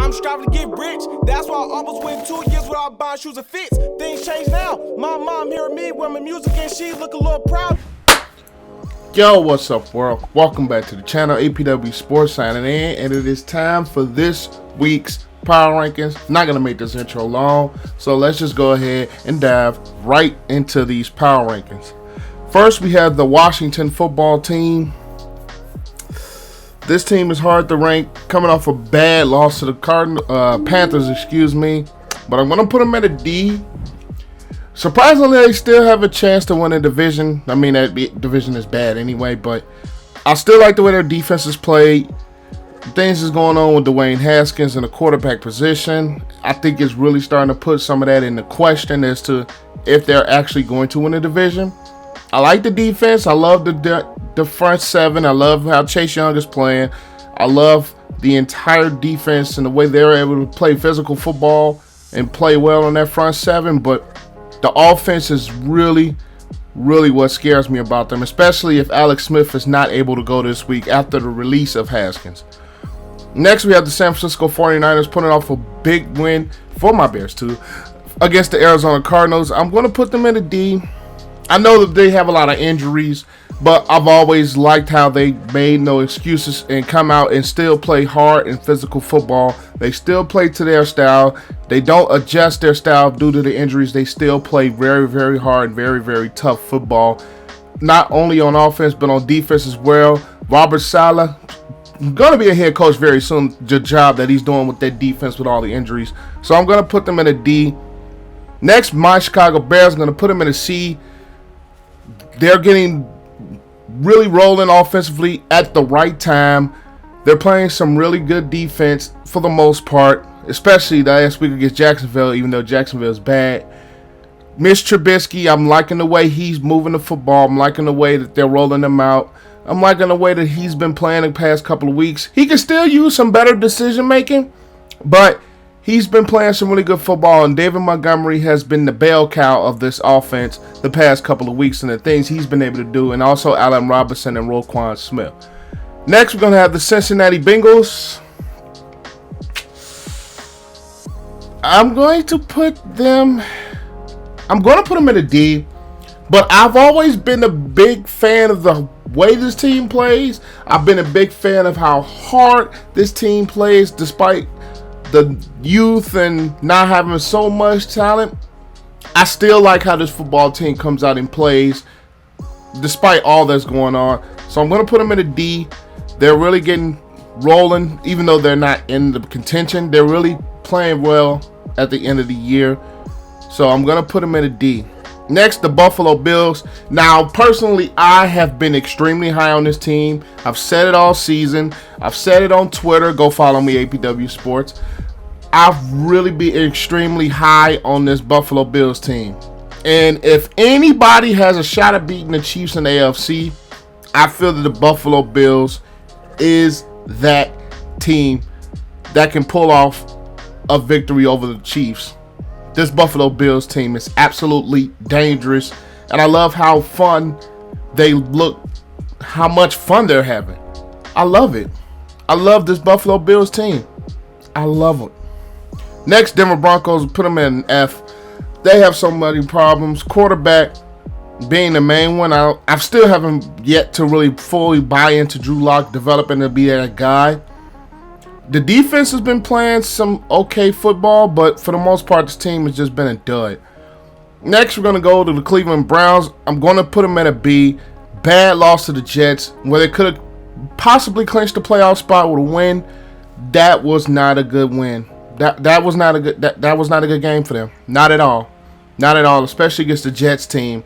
I'm striving to get rich. That's why I almost went 2 years without buying shoes and fits. Things change now. My mom hearing me with my music and she look a little proud. Yo, what's up, world? Welcome back to the channel. APW Sports signing in, and it is time for this week's power rankings. Not gonna make this intro long, so let's just go ahead and dive right into these power rankings. First, we have the Washington football team. This team is hard to rank, coming off a bad loss to the Panthers, but I'm gonna put them at a D. Surprisingly, they still have a chance to win a division. I mean, that division is bad anyway, but I still like the way their defense is played. Things is going on with Dwayne Haskins in the quarterback position. I think it's really starting to put some of that into question as to if they're actually going to win a division. I like the defense. I love the front seven. I love how Chase Young is playing. I love the entire defense and the way they're able to play physical football and play well on that front seven, but the offense is really what scares me about them, especially if Alex Smith is not able to go this week after the release of Haskins. Next, we have the San Francisco 49ers putting off a big win for my Bears too against the Arizona Cardinals. I'm going to put them in a D. I know that they have a lot of injuries, but I've always liked how they made no excuses and come out and still play hard and physical football. They still play to their style. They don't adjust their style due to the injuries. They still play very hard and very tough football, not only on offense but on defense as well. Robert Saleh going to be a head coach very soon. The job that he's doing with that defense with all the injuries. So I'm going to put them in a D. Next, my Chicago Bears, I'm going to put them in a C. They're getting really rolling offensively at the right time. They're playing some really good defense for the most part, especially the last week against Jacksonville, even though Jacksonville is bad. Mitch Trubisky, I'm liking the way he's moving the football. I'm liking the way that they're rolling him out. I'm liking the way that he's been playing the past couple of weeks. He can still use some better decision making, but he's been playing some really good football, and David Montgomery has been the bell cow of this offense the past couple of weeks and the things he's been able to do, and also Allen Robinson and Roquan Smith. Next, we're going to have the Cincinnati Bengals. I'm going to put them in a D, but I've always been a big fan of the way this team plays. I've been a big fan of how hard this team plays despite the youth and not having so much talent. I still like how this football team comes out and plays despite all that's going on. So I'm going to put them in a D. They're really getting rolling, even though they're not in the contention. They're really playing well at the end of the year. So I'm going to put them in a D. Next, the Buffalo Bills. Now, personally, I have been extremely high on this team. I've said it all season. I've said it on Twitter. Go follow me, APW Sports. I've really been extremely high on this Buffalo Bills team. And if anybody has a shot at beating the Chiefs in the AFC, I feel that the Buffalo Bills is that team that can pull off a victory over the Chiefs. This Buffalo Bills team is absolutely dangerous, and I love how fun they look, how much fun they're having. I love it. I love this Buffalo Bills team. I love it. Next, Denver Broncos, put them in an F. They have so many problems. Quarterback being the main one. I still haven't yet to really fully buy into Drew Lock developing to be that guy. The defense has been playing some okay football, but for the most part, this team has just been a dud. Next, we're going to go to the Cleveland Browns. I'm going to put them at a B. Bad loss to the Jets, where they could have possibly clinched the playoff spot with a win. That was not a good win. That was not a good game for them. Not at all. Not at all, especially against the Jets team.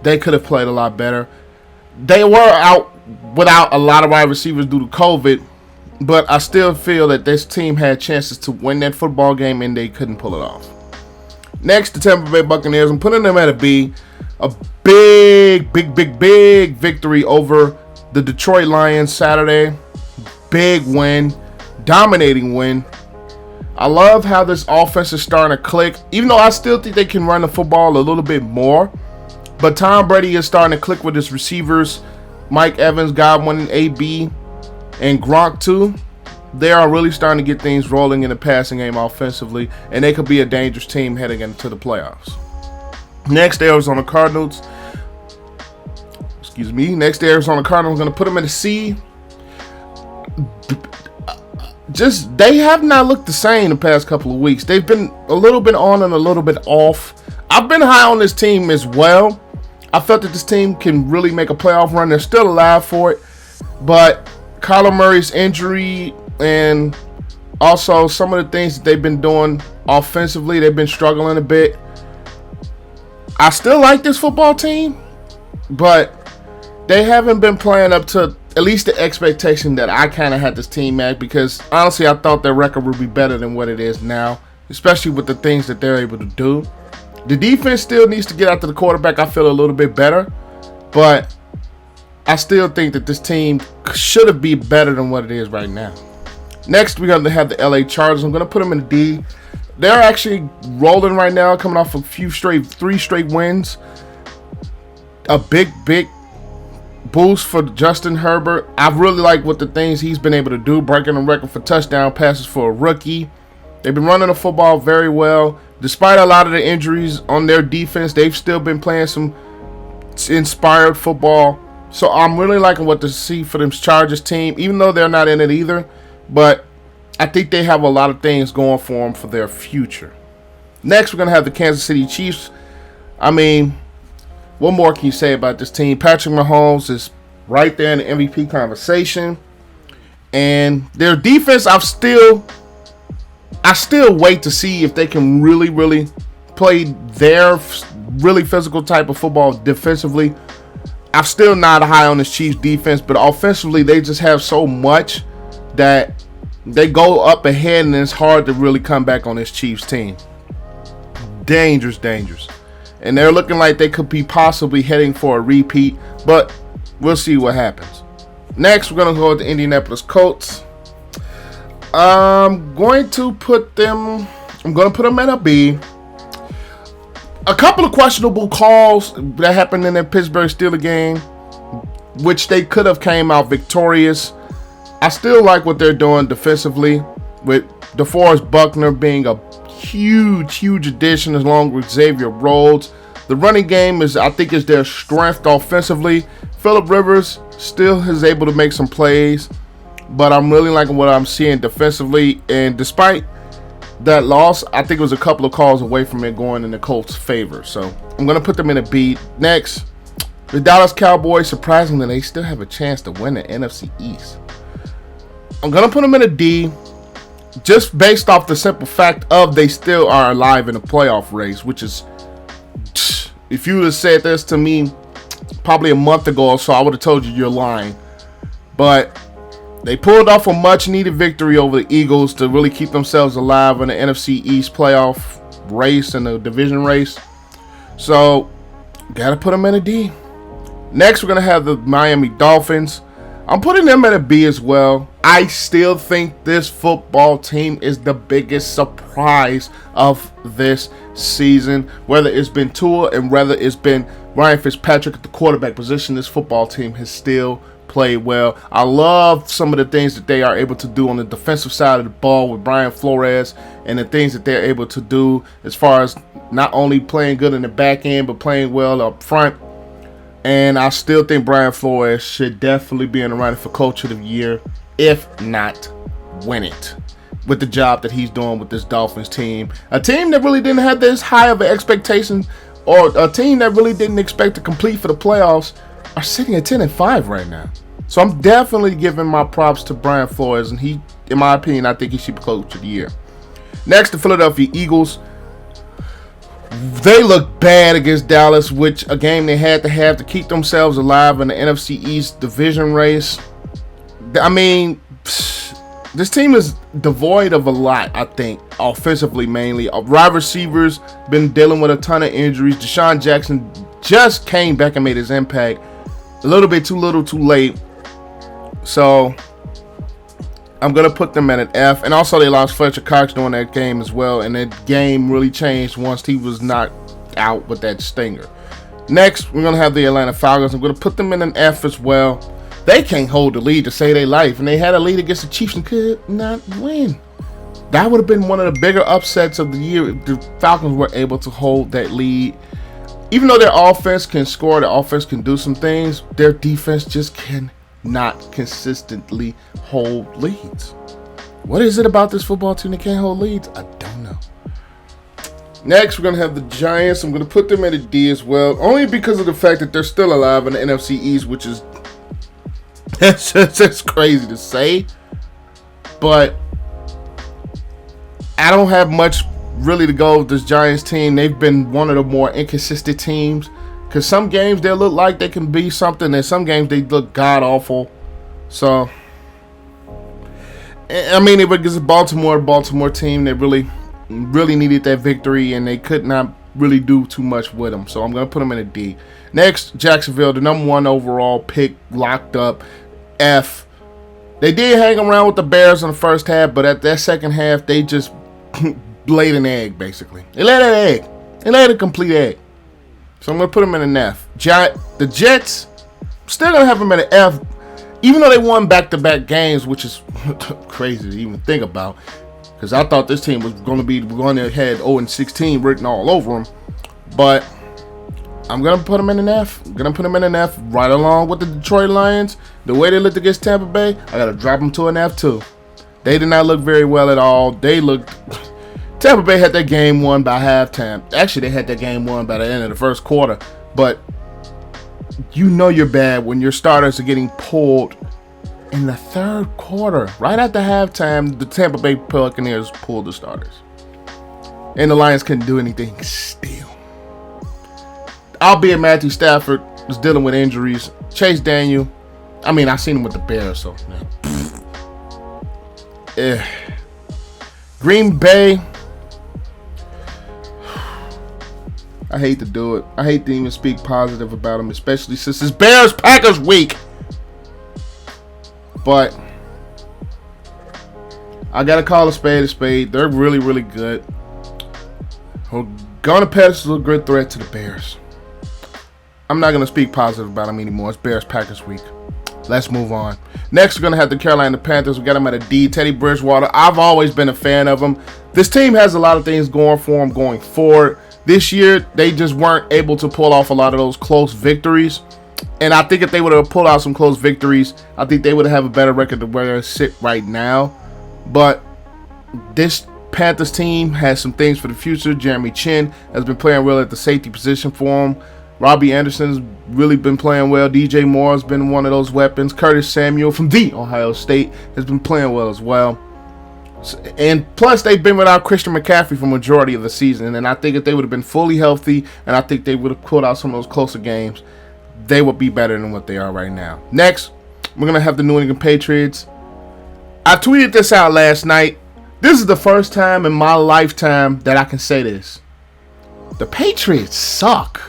They could have played a lot better. They were out without a lot of wide receivers due to COVID, but I still feel that this team had chances to win that football game and they couldn't pull it off. Next, the Tampa Bay Buccaneers. I'm putting them at a B. A big victory over the Detroit Lions Saturday. Big win. Dominating win. I love how this offense is starting to click, even though I still think they can run the football a little bit more. But Tom Brady is starting to click with his receivers. Mike Evans, Godwin, AB, and Gronk too. they are really starting to get things rolling in the passing game offensively, and they could be a dangerous team heading into the playoffs. Next, the Arizona Cardinals. Next, the Arizona Cardinals. I'm going to put them in a C. They have not looked the same the past couple of weeks. They've been a little bit on and a little bit off. I've been high on this team as well. I felt that this team can really make a playoff run. They're still alive for it, but Kyler Murray's injury and also some of the things that they've been doing offensively, they've been struggling a bit. I still like this football team, but they haven't been playing up to at least the expectation that I kind of had this team at, because honestly I thought their record would be better than what it is now, especially with the things that they're able to do. The defense still needs to get after the quarterback. I feel a little bit better, but I still think that this team should have been better than what it is right now. Next, we're going to have the LA Chargers. I'm going to put them in the D. They're actually rolling right now, coming off three straight wins. A big boost for Justin Herbert. I really like what the things he's been able to do, breaking a record for touchdown passes for a rookie. They've been running the football very well. Despite a lot of the injuries on their defense, they've still been playing some inspired football. So I'm really liking what to see for this Chargers team, even though they're not in it either. But I think they have a lot of things going for them for their future. Next, we're going to have the Kansas City Chiefs. I mean, what more can you say about this team? Patrick Mahomes is right there in the MVP conversation. And their defense, I still wait to see if they can really play their really physical type of football defensively. I'm still not high on this Chiefs defense, but offensively, they just have so much that they go up ahead, and it's hard to really come back on this Chiefs team. Dangerous. And they're looking like they could be possibly heading for a repeat, but we'll see what happens. Next, we're going to go with the Indianapolis Colts. I'm going to put them in a B. A couple of questionable calls that happened in the Pittsburgh Steelers game, which they could have came out victorious. I still like what they're doing defensively, with DeForest Buckner being a huge addition along with Xavier Rhodes. The running game is their strength offensively. Phillip Rivers still is able to make some plays, but I'm really liking what I'm seeing defensively. And despite that loss, I think it was a couple of calls away from it going in the Colts' favor. So I'm going to put them in a B. Next, the Dallas Cowboys, surprisingly, they still have a chance to win the NFC East. I'm going to put them in a D, just based off the simple fact of they still are alive in the playoff race, which is, if you would have said this to me probably a month ago or so, I would have told you you're lying. But they pulled off a much-needed victory over the Eagles to really keep themselves alive in the NFC East playoff race and the division race. So, got to put them in a D. Next, we're going to have the Miami Dolphins. I'm putting them at a B as well. I still think this football team is the biggest surprise of this season. Whether it's been Tua and whether it's been Ryan Fitzpatrick at the quarterback position, this football team has still played well. I love some of the things that they are able to do on the defensive side of the ball with Brian Flores, and the things that they're able to do as far as not only playing good in the back end, but playing well up front. And I still think Brian Flores should definitely be in the running for Coach of the Year, if not win it, with the job that he's doing with this Dolphins team. A team that really didn't have this high of an expectation, or a team that really didn't expect to compete for the playoffs, are sitting at 10-5 right now. So I'm definitely giving my props to Brian Flores, and he, in my opinion, I think he should be Coach of the Year. Next, the Philadelphia Eagles. They look bad against Dallas, which a game they had to have to keep themselves alive in the NFC East division race. I mean, this team is devoid of a lot, I think, offensively mainly. Wide receivers been dealing with a ton of injuries. Deshaun Jackson just came back and made his impact. A little bit too little, too late. So I'm going to put them at an F. And also they lost Fletcher Cox during that game as well. And that game really changed once he was knocked out with that stinger. Next, we're going to have the Atlanta Falcons. I'm going to put them in an F as well. They can't hold the lead to save their life, and they had a lead against the Chiefs and could not win. That would have been one of the bigger upsets of the year if the Falcons were able to hold that lead. Even though their offense can score, their offense can do some things, their defense just cannot consistently hold leads. What is it about this football team that can't hold leads? I don't know. Next, we're going to have the Giants. I'm going to put them at a D as well, only because of the fact that they're still alive in the NFC East, which is that's crazy to say. But I don't have much really to go with this Giants team. They've been one of the more inconsistent teams, because some games they look like they can be something, and some games they look god-awful. So, I mean, it was a Baltimore team that really needed that victory, and they could not really do too much with them. So I'm going to put them in a D. Next, Jacksonville, the number 1 overall pick, locked up, F. They did hang around with the Bears in the first half, but at that second half, they just laid an egg, basically. They laid an egg. They laid a complete egg. So I'm going to put them in an F. The Jets, still going to have them in an F, even though they won back-to-back games, which is crazy to even think about. Because I thought this team was going to be going ahead 0-16 written all over them. But I'm going to put them in an F. I'm going to put them in an F right along with the Detroit Lions. The way they looked against Tampa Bay, I got to drop them to an F too. They did not look very well at all. Tampa Bay had their game won by halftime. Actually, they had their game won by the end of the first quarter. But you know you're bad when your starters are getting pulled in the third quarter. Right after halftime, the Tampa Bay Buccaneers pulled the starters. And the Lions couldn't do anything still. Albeit Matthew Stafford was dealing with injuries. Chase Daniel, I mean, I seen him with the Bears, so. Green Bay, I hate to do it. I hate to even speak positive about them, especially since it's Bears-Packers week. But I got to call a spade a spade. They're really, really good. We're going to pass a good threat to the Bears. I'm not going to speak positive about them anymore. It's Bears-Packers week. Let's move on. Next, we're going to have the Carolina Panthers. We got them at a D. Teddy Bridgewater. I've always been a fan of him. This team has a lot of things going for them going forward. This year, they just weren't able to pull off a lot of those close victories. And I think if they would have pulled out some close victories, I think they would have a better record than where they sit right now. But this Panthers team has some things for the future. Jeremy Chin has been playing well at the safety position for him. Robbie Anderson's really been playing well. DJ Moore has been one of those weapons. Curtis Samuel from the Ohio State has been playing well as well. And plus, they've been without Christian McCaffrey for majority of the season. And I think if they would have been fully healthy, and I think they would have pulled out some of those closer games, they would be better than what they are right now. Next, we're going to have the New England Patriots. I tweeted this out last night. This is the first time in my lifetime that I can say this. The Patriots suck.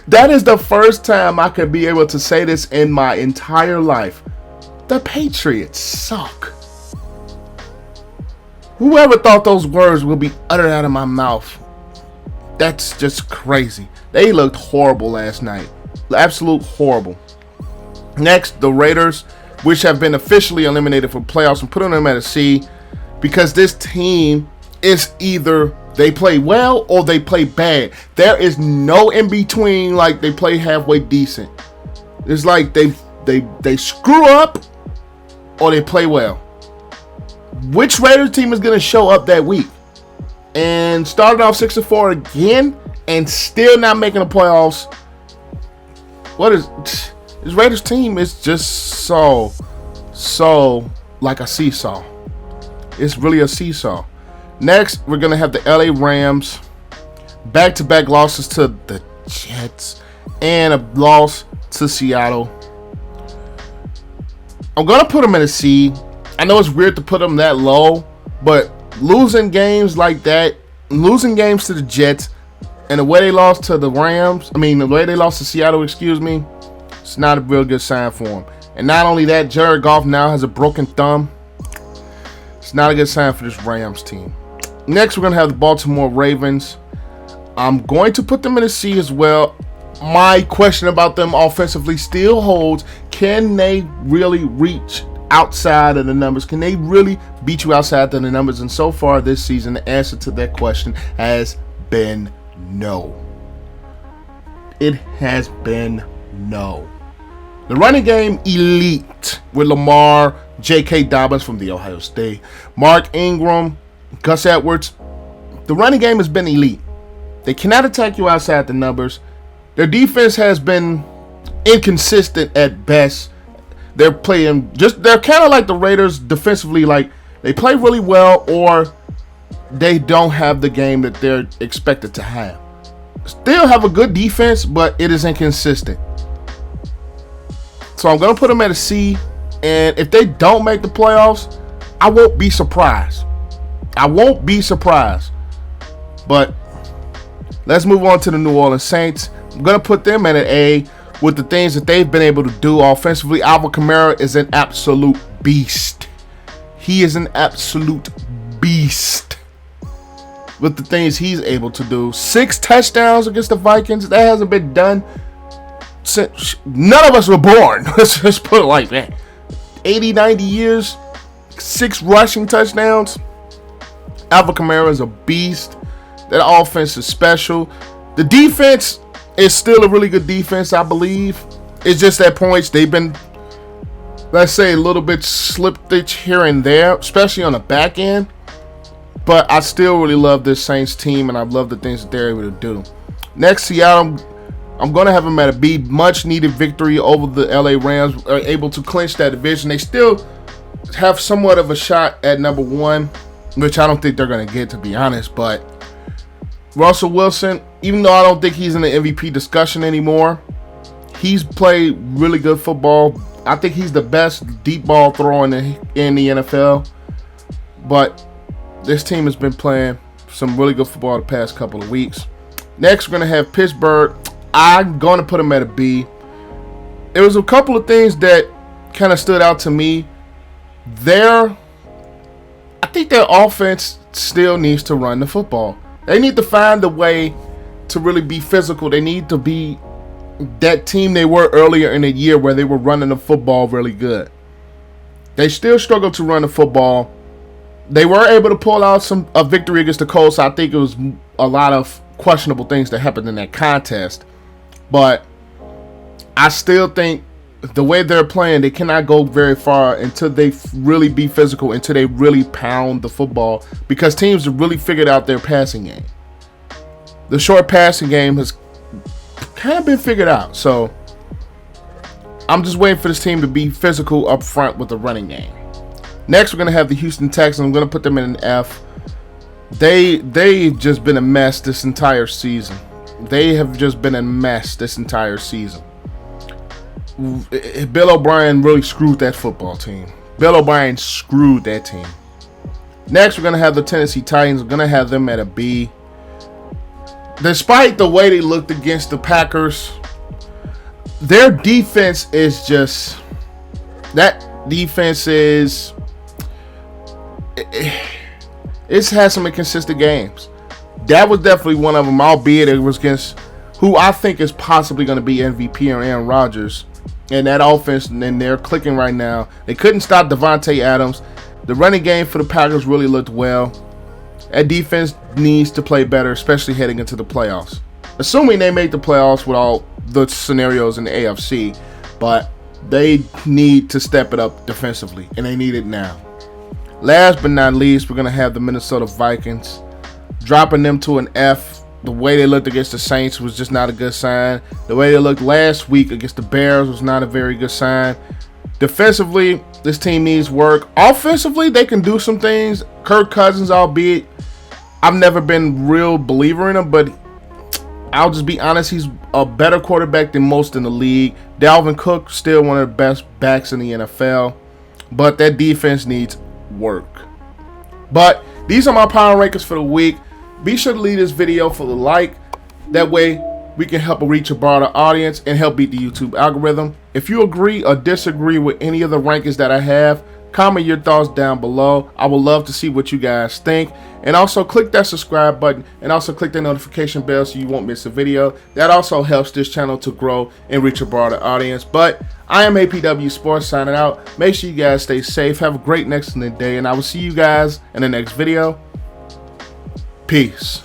That is the first time I could be able to say this in my entire life. The Patriots suck. Whoever thought those words would be uttered out of my mouth? That's just crazy. They looked horrible last night. Absolute horrible. Next, the Raiders, which have been officially eliminated from playoffs, and putting them at a C because this team is either they play well or they play bad. There is no in between, like they play halfway decent. It's like they screw up or they play well. Which Raiders team is going to show up that week and started off 6-4 again and still not making the playoffs? What is this Raiders team? Is just so like a seesaw. It's really a seesaw. Next, we're going to have the LA Rams. Back-to-back losses to the Jets and a loss to Seattle. I'm going to put them in a C. I know it's weird to put them that low, but losing games like that, losing games to the Jets, and the way they lost to the the way they lost to Seattle, it's not a real good sign for them. And not only that, Jared Goff now has a broken thumb. It's not a good sign for this Rams team. Next, we're going to have the Baltimore Ravens. I'm going to put them in a C as well. my question about them offensively still holds. Can they really reach outside of the numbers? Can they really beat you outside of the numbers? And so far this season, the answer to that question has been no. It has been no. The running game, elite, with Lamar, J.K. Dobbins from the Ohio State, Mark Ingram, Gus Edwards. The running game has been elite. They cannot attack you outside the numbers. Their defense has been inconsistent at best. They're kind of like the Raiders defensively. Like, they play really well, or they don't have the game that they're expected to have. Still have a good defense, but it is inconsistent. So I'm going to put them at a C. And if they don't make the playoffs, I won't be surprised. But let's move on to the New Orleans Saints. I'm going to put them at an A with the things that they've been able to do offensively. Alvin Kamara is an absolute beast. He is an absolute beast with the things he's able to do. 6 touchdowns against the Vikings. That hasn't been done since none of us were born. Let's just put it like that. 80, 90 years. 6 rushing touchdowns. Alvin Kamara is a beast. That offense is special. The defense is still a really good defense, I believe. It's just at points they've been, let's say, a little bit slippage here and there, especially on the back end. But I still really love this Saints team, and I love the things that they're able to do. Next, Seattle, I'm going to have them at a B. Much needed victory over the LA Rams, are able to clinch that division. They still have somewhat of a shot at number 1, which I don't think they're going to get, to be honest. But Russell Wilson, even though I don't think he's in the MVP discussion anymore, he's played really good football. I think he's the best deep ball thrower in the NFL. But this team has been playing some really good football the past couple of weeks. Next, we're going to have Pittsburgh. I'm going to put them at a B. There was a couple of things that kind of stood out to me. I think their offense still needs to run the football. They need to find a way to really be physical. They need to be that team they were earlier in the year where they were running the football really good. They still struggle to run the football. They were able to pull out a victory against the Colts. I think it was a lot of questionable things that happened in that contest. But I still think the way they're playing, they cannot go very far until they really be physical, until they really pound the football, because teams have really figured out their passing game. The short passing game has kind of been figured out. So I'm just waiting for this team to be physical up front with the running game. Next, we're going to have the Houston Texans. I'm going to put them in an F. They've just been a mess this entire season. They have just been a mess this entire season. Bill O'Brien really screwed that football team. Bill O'Brien screwed that team. Next, we're going to have the Tennessee Titans. We're going to have them at a B. Despite the way they looked against the Packers, their defense is just... That defense is... It's had some inconsistent games. That was definitely one of them, albeit it was against who I think is possibly going to be MVP or Aaron Rodgers. And that offense, and they're clicking right now. They couldn't stop Devontae Adams. The running game for the Packers really looked well. That defense needs to play better, especially heading into the playoffs. Assuming they make the playoffs with all the scenarios in the AFC. But they need to step it up defensively, and they need it now. Last but not least, we're going to have the Minnesota Vikings. Dropping them to an F. The way they looked against the Saints was just not a good sign. The way they looked last week against the Bears was not a very good sign. Defensively, this team needs work. Offensively, they can do some things. Kirk Cousins, albeit I've never been a real believer in him, but I'll just be honest, he's a better quarterback than most in the league. Dalvin Cook, still one of the best backs in the NFL. But that defense needs work. But these are my power rankings for the week. Be sure to leave this video for the like. That way we can help reach a broader audience and help beat the YouTube algorithm. If you agree or disagree with any of the rankings that I have, Comment your thoughts down below. I would love to see what you guys think. And also click that subscribe button and also click that notification bell so you won't miss a video. That also helps this channel to grow and reach a broader audience. But I am APW Sports signing out. Make sure you guys stay safe. Have a great next day, and I will see you guys in the next video. Peace.